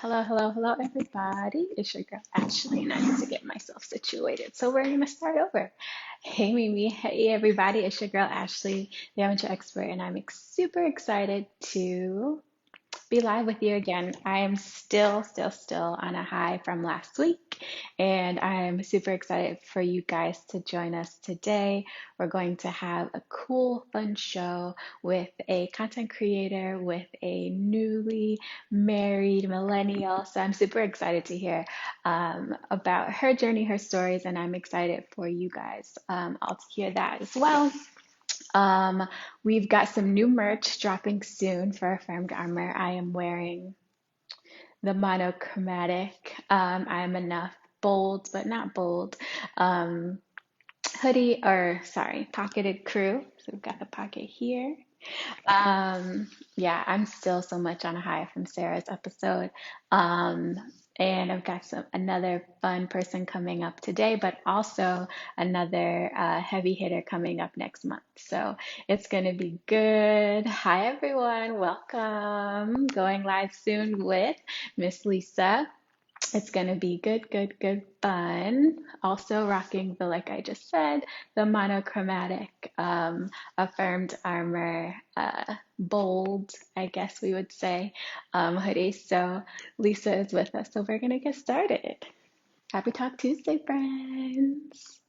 Hello, everybody. It's your girl Ashley, and I need to get myself situated. So we're gonna start over. Hey, Mimi. Hey, everybody. It's your girl Ashley, the amateur expert, and I'm super excited to be live with you again. I am still on a high from last week, and I'm super excited for you guys to join us today. We're going to have a cool, fun show with a content creator, with a newly married millennial. So I'm super excited to hear about her journey, her stories, and I'm excited for you guys all to hear that as well. Um, we've got some new merch dropping soon for Affirmed Armor. I am wearing the monochromatic I'm enough bold, but not bold, um, hoodie, or sorry, pocketed crew. So we've got the pocket here. Yeah, I'm still so much on a high from Sarah's episode. Um, and I've got another fun person coming up today, but also another heavy hitter coming up next month. So it's going to be good. Hi, everyone. Welcome. Going live soon with Miss Lisa. It's going to be good fun. Also rocking like I just said, the monochromatic affirmed armor, bold, I guess we would say, hoodie. So Lisa is with us. So we're going to get started. Happy Talk Tuesday, friends.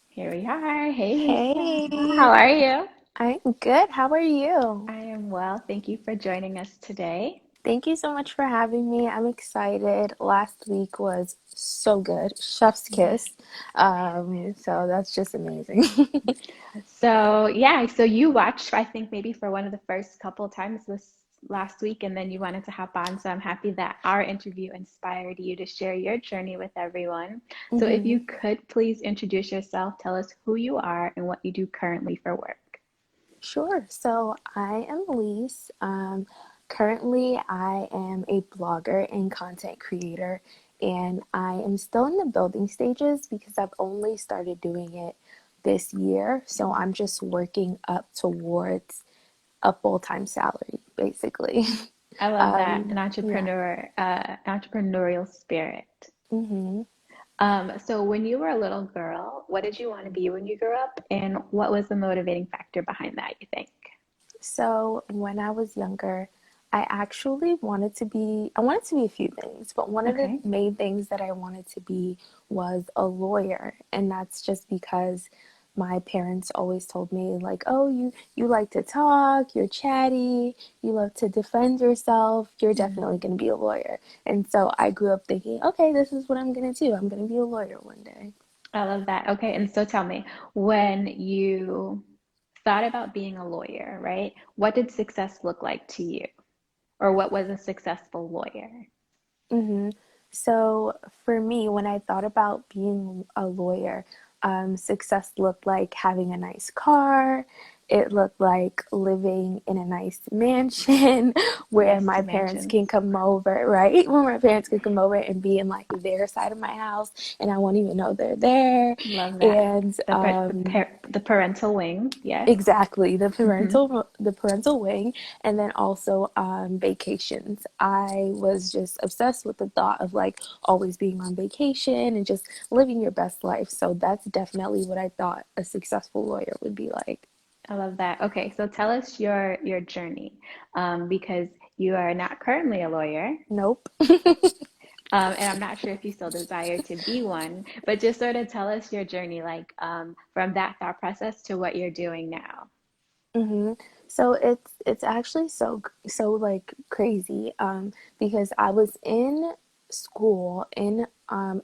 Here we are. Hey, Lisa. How Hey, are you? I'm good. How are you? I am well. Thank you for joining us today. Thank you so much for having me. I'm excited. Last week was so good. Chef's Yes. kiss. So that's just amazing. So yeah, so you watched, I think maybe for one of the first couple times this last week, and then you wanted to hop on. So I'm happy that our interview inspired you to share your journey with everyone. So if hmm you could please introduce yourself, tell us who you are and what you do currently for work. Sure. So I am Elise. Currently, I am a blogger and content creator, and I am still in the building stages because I've only started doing it this year. So I'm just working up towards a full-time salary, basically. I love that, an Yeah. entrepreneurial spirit. hmm So when you were a little girl, what did you want to be when you grew up, and what was the motivating factor behind that, you think? So when I was younger, I wanted to be a few things, but one of the Okay. main things that I wanted to be was a lawyer. And that's just because my parents always told me like, "Oh, you like to talk, you're chatty, you love to defend yourself, you're definitely going to be a lawyer." And so I grew up thinking, "Okay, this is what I'm going to do. I'm going to be a lawyer one day." I love that. Okay, and so tell me, when you thought about being a lawyer, right? What did success look like to you? Or what was a successful lawyer? hmm So for me, when I thought about being a lawyer, success looked like having a nice car. It looked like living in a nice mansion where Yes, my to parents mansions. can come over, right? Where my parents can come over and be in like their side of my house and I won't even know they're there. Love that. And The parental wing, yes. exactly, Hmm. the parental wing, and then also vacations. I was just obsessed with the thought of like always being on vacation and just living your best life. So that's definitely what I thought a successful lawyer would be like. I love that. Okay, so tell us your journey, because you are not currently a lawyer, Nope. and I'm not sure if you still desire to be one, but just sort of tell us your journey, like from that thought process to what you're doing now. hmm So it's actually so like crazy because I was in school in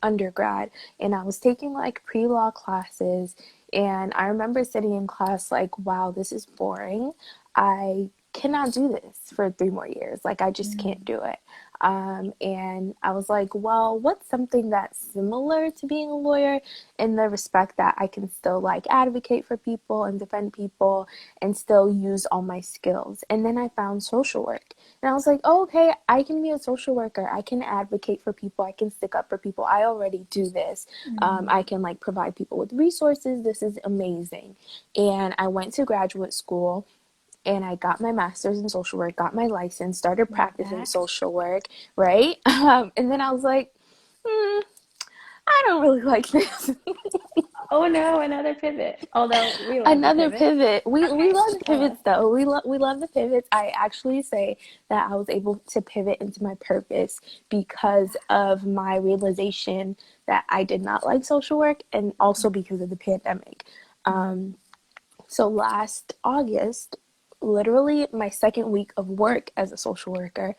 undergrad and I was taking like pre-law classes and I remember sitting in class like, wow, this is boring. I cannot do this for 3 more years. Like I just can't Mm. do it. And I was like, well, what's something that's similar to being a lawyer in the respect that I can still like advocate for people and defend people and still use all my skills? And then I found social work. And I was like, oh, okay, I can be a social worker. I can advocate for people. I can stick up for people. I already do this. Mm, I can like provide people with resources. This is amazing. And I went to graduate school and I got my master's in social work, got my license, started love practicing that. social work, right? And then I was like, I don't really like this. Oh no, another pivot. Although we love the Another pivot. pivot. We Okay, love the so pivots though. We love the pivots. I actually say that I was able to pivot into my purpose because of my realization that I did not like social work and also because of the pandemic. Um, So last August, literally my second week of work as a social worker,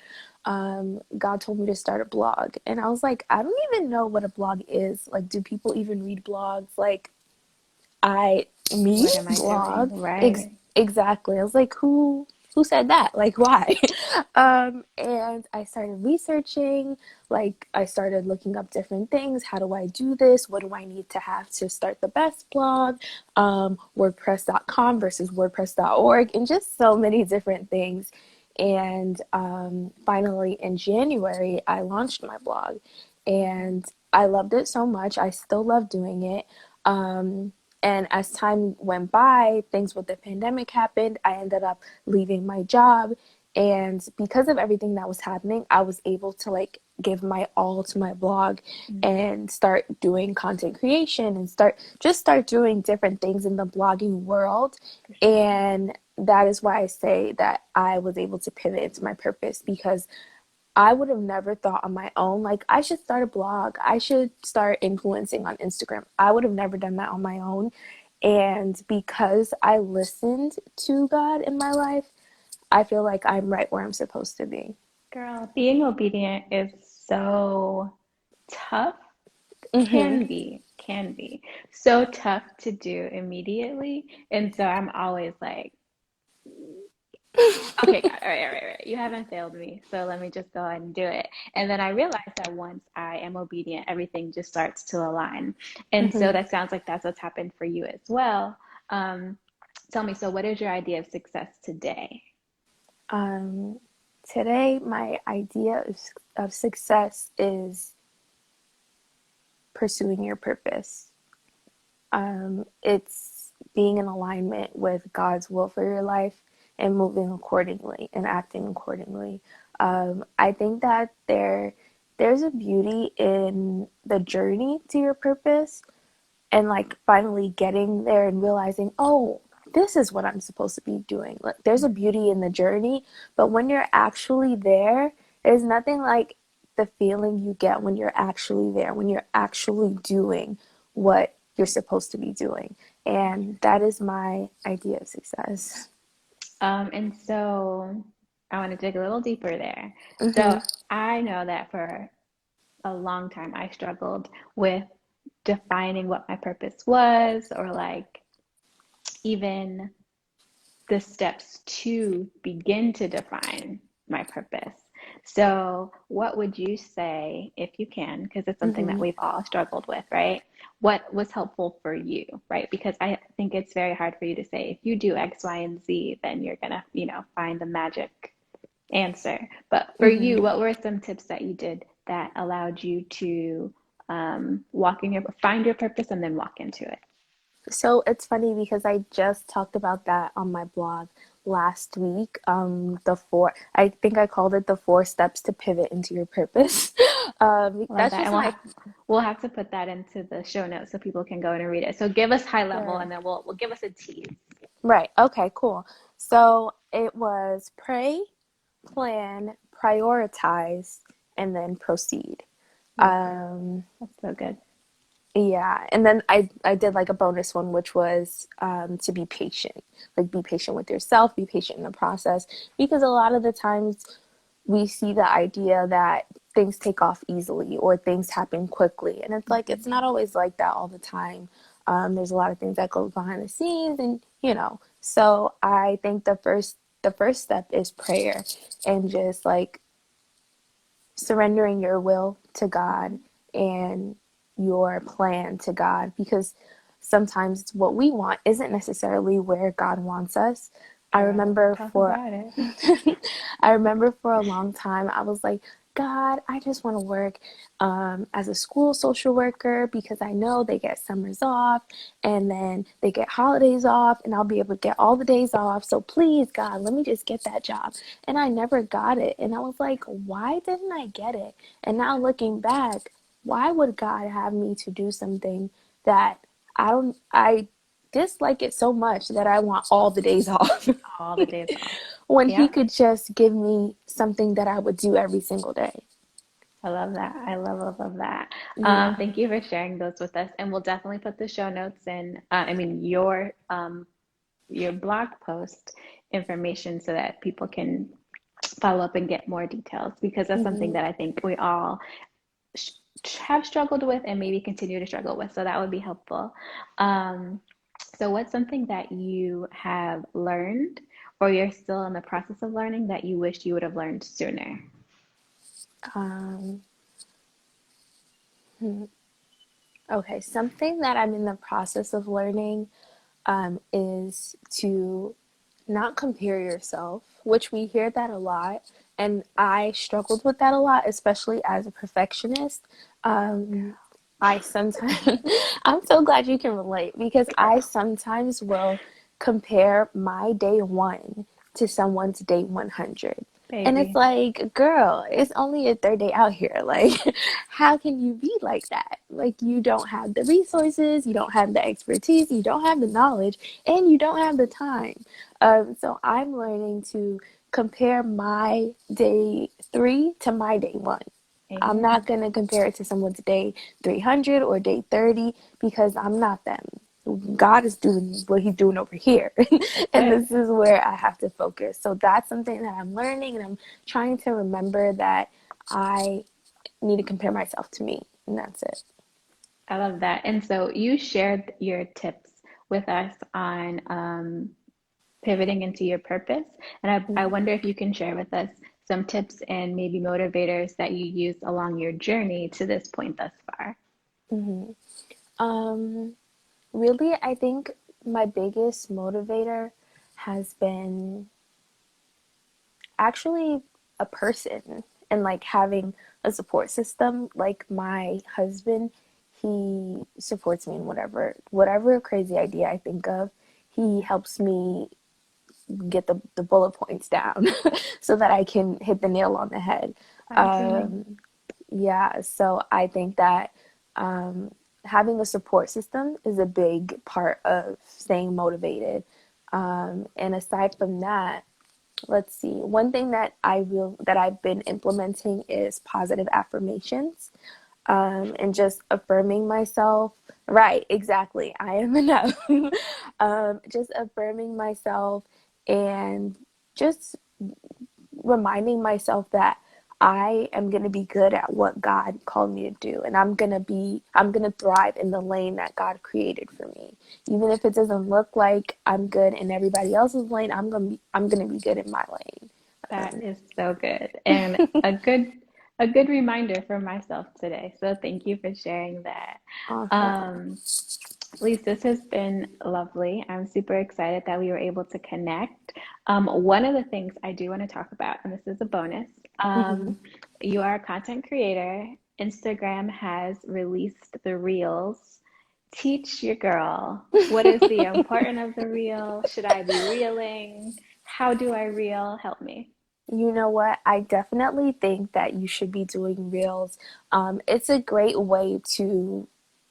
God told me to start a blog. And I was like, I don't even know what a blog is. Like, do people even read blogs? Like, I me what am I doing? blog Right. exactly. I was like, who said that? Like, why? And I started researching. Like, I started looking up different things. How do I do this? What do I need to have to start the best blog? WordPress.com versus WordPress.org, and just so many different things. And finally, in January, I launched my blog, and I loved it so much. I still love doing it. Um, and as time went by, things with the pandemic happened. I ended up leaving my job. And because of everything that was happening, I was able to like give my all to my blog Mm, and start doing content creation and start doing different things in the blogging world. for sure. And that is why I say that I was able to pivot into my purpose because I would have never thought on my own, like, I should start a blog. I should start influencing on Instagram. I would have never done that on my own. And because I listened to God in my life, I feel like I'm right where I'm supposed to be. Girl, being obedient is so tough. Mm-hmm. Can be so tough to do immediately. And so I'm always like, okay, God, all right. You haven't failed me. So let me just go ahead and do it. And then I realized that once I am obedient, everything just starts to align. And so Mm-hmm. that sounds like that's what's happened for you as well. Um, Tell me, so what is your idea of success today? Um, Today, my idea of success is pursuing your purpose. It's being in alignment with God's will for your life and moving accordingly and acting accordingly. I think that there's a beauty in the journey to your purpose and like finally getting there and realizing, oh, this is what I'm supposed to be doing. Like there's a beauty in the journey, but when you're actually there, there's nothing like the feeling you get when you're actually there, when you're actually doing what you're supposed to be doing. And that is my idea of success. And so I want to dig a little deeper there. So Mm-hmm. I know that for a long time I struggled with defining what my purpose was, or like even the steps to begin to define my purpose. So, what would you say, if you can, because it's something that Mm-hmm. we've all struggled with, right? What was helpful for you, right? Because I think it's very hard for you to say, if you do X, Y, and Z, then you're gonna, find the magic answer. But for Mm-hmm. you, what were some tips that you did that allowed you to find your purpose and then walk into it? So it's funny because I just talked about that on my blog last week. I think I called it the 4 steps to pivot into your purpose. Love That's that. just And my we'll have to put that into the show notes so people can go in and read it. So give us high level and sure. then we'll give us a tease. Right. Okay, cool. So it was pray, plan, prioritize, and then proceed. Ooh, girl, Um, that's so good. yeah, and then I did like a bonus one, which was to be patient. Like be patient with yourself, be patient in the process, because a lot of the times we see the idea that things take off easily or things happen quickly, and it's like it's Mhm. not always like that all the time. There's a lot of things that go behind the scenes, and So I think the first step is prayer, and just like surrendering your will to God and your plan to God, because sometimes what we want isn't necessarily where God wants us. I Girl, remember talk for about it. I remember for a long time I was like, God, I just want to work as a school social worker because I know they get summers off and then they get holidays off and I'll be able to get all the days off. So please, God, let me just get that job. And I never got it. And I was like, why didn't I get it? And now looking back, why would God have me to do something that I dislike it so much that I want all the days off All the days off. when He Yep. could just give me something that I would do every single day? I love that. I love that. Yeah. Thank you for sharing those with us, and we'll definitely put the show notes in. I mean, your blog post information so that people can follow up and get more details because that's something Hmm. that I think we all sh have struggled with and maybe continue to struggle with. So that would be helpful. Um, so what's something that you have learned or you're still in the process of learning that you wish you would have learned sooner? Um, hmm. Okay, something that I'm in the process of learning is to not compare yourself, which we hear that a lot. And I struggled with that a lot, especially as a perfectionist. Um, I sometimes, I'm so glad you can relate because I Girl, sometimes will compare my day one to someone's day 100. And it's baby. like, girl, it's only a third day out here. Like, how can you be like that? Like, you don't have the resources, you don't have the expertise, you don't have the knowledge, and you don't have the time. So I'm learning to compare my day three to my day one. I'm not Amen. going to compare it to someone's day 300 or day 30 because I'm not them. God is doing what He's doing over here. That's And it. this is where I have to focus. So that's something that I'm learning, and I'm trying to remember that I need to compare myself to me. And that's it. I love that. And so you shared your tips with us on pivoting into your purpose. And I Mm-hmm. wonder if you can share with us some tips and maybe motivators that you used along your journey to this point thus far. Mm-hmm. Um, Really, I think my biggest motivator has been actually a person and like having a support system. Like my husband, he supports me in whatever crazy idea I think of. He helps me get the bullet points down so that I can hit the nail on the head. Fine tuning. Um, yeah, so I think that um, having a support system is a big part of staying motivated. And aside from that, let's see. One thing that I've been implementing is positive affirmations, and just affirming myself. Right, exactly. I am enough. Just affirming myself and just reminding myself that I am going to be good at what God called me to do, and I'm going to thrive in the lane that God created for me. Even if it doesn't look like I'm good in everybody else's lane, I'm going to be good in my lane. That Um, is so good. And a good reminder for myself today. So thank you for sharing that. awesome. Um, Lise, this has been lovely. I'm super excited that we were able to connect. One of the things I do want to talk about, and this is a bonus, Hmm. you are a content creator. Instagram has released the Reels. Teach your girl. What is the importance of the reel? Should I be reeling? How do I reel? Help me. You know what? I definitely think that you should be doing reels. It's a great way to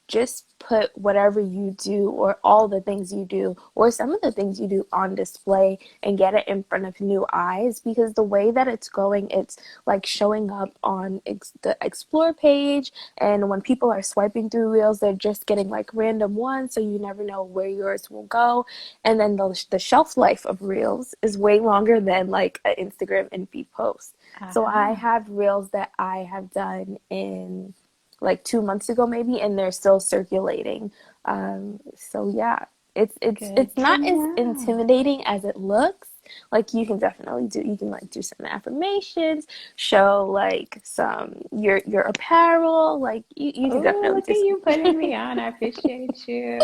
just put whatever you do or all the things you do or some of the things you do on display and get it in front of new eyes, because the way that it's going, it's like showing up on the explore page, and when people are swiping through reels, they're just getting like random ones, so you never know where yours will go. And then the shelf life of reels is way longer than like an Instagram and feed post. So I Uh-huh. have reels that I have done in like 2 months ago maybe, and they're still circulating. So yeah. Good it's to not as know. intimidating as it looks. Like you can definitely do some affirmations, show like some your apparel, like you can Oh, definitely look do at some. you putting me on. I appreciate you.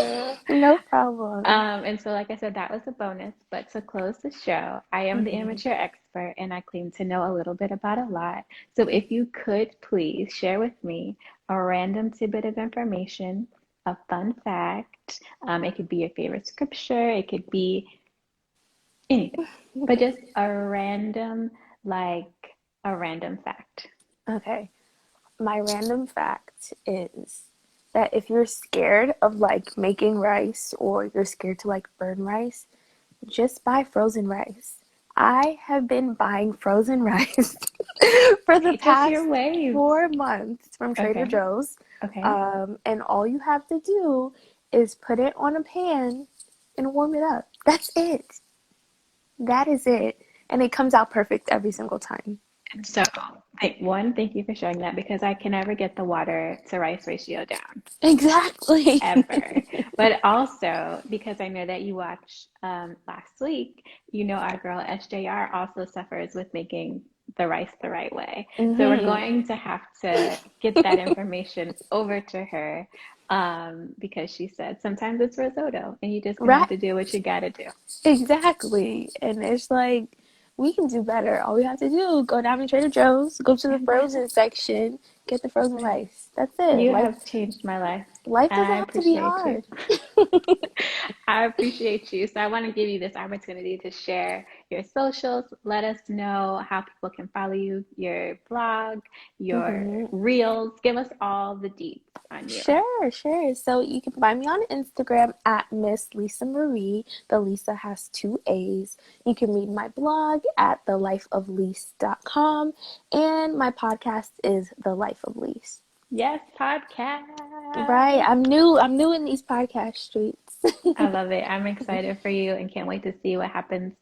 No problem. And so, like I said, that was a bonus. But to close the show, I am the Hmm. amateur expert and I claim to know a little bit about a lot. So, if you could please share with me a random tidbit of information, a fun fact. It could be your favorite scripture, it could be anything, but just like a random fact. Okay. My random fact is that if you're scared of like making rice or you're scared to like burn rice, just buy frozen rice. I have been buying frozen rice for the Teach us past your ways. 4 months from Trader Okay, Joe's. okay. And all you have to do is put it on a pan and warm it up. That's it. That is it. And it comes out perfect every single time. So, thank you for sharing that because I can never get the water to rice ratio down, Exactly. ever. But also, because I know that you watched last week, our girl SJR also suffers with making the rice the right way. So, we're Hmm. going to have to get that information over to her because she said sometimes it's risotto and you're just going to have Right. to do what you got to do. Exactly. And it's like, we can do better. All we have to do, go down to Trader Joe's, go to the And that's frozen section, get the frozen it. rice. That's it. You Life have changed my life, life and doesn't I have to be appreciate you. hard. I appreciate you. So I want to give you this opportunity to share your socials. Let us know how people can follow you, your blog, your Hmm. reels. Give us all the deets on you. Sure, sure. So you can find me on Instagram at Miss Lisa Marie. The Lisa has two A's. You can read my blog at thelifeoflise.com, and my podcast is The Life of Lise. Yes, Right. podcast. I'm new in these podcast streets. I love it. I'm excited for you and can't wait to see what happens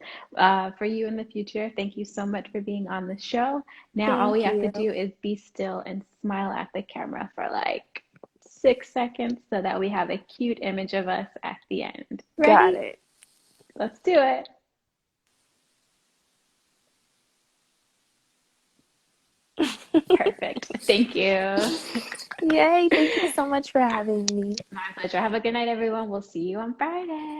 for you in the future. Thank you so much for being on the show. Now, all we Thank have to you. do is be still and smile at the camera for like 6 seconds so that we have a cute image of us at the end. Got Ready? it. Let's do it. Perfect. Thank you. Yay. Thank you so much for having me. My pleasure. Have a good night, everyone. We'll see you on Friday.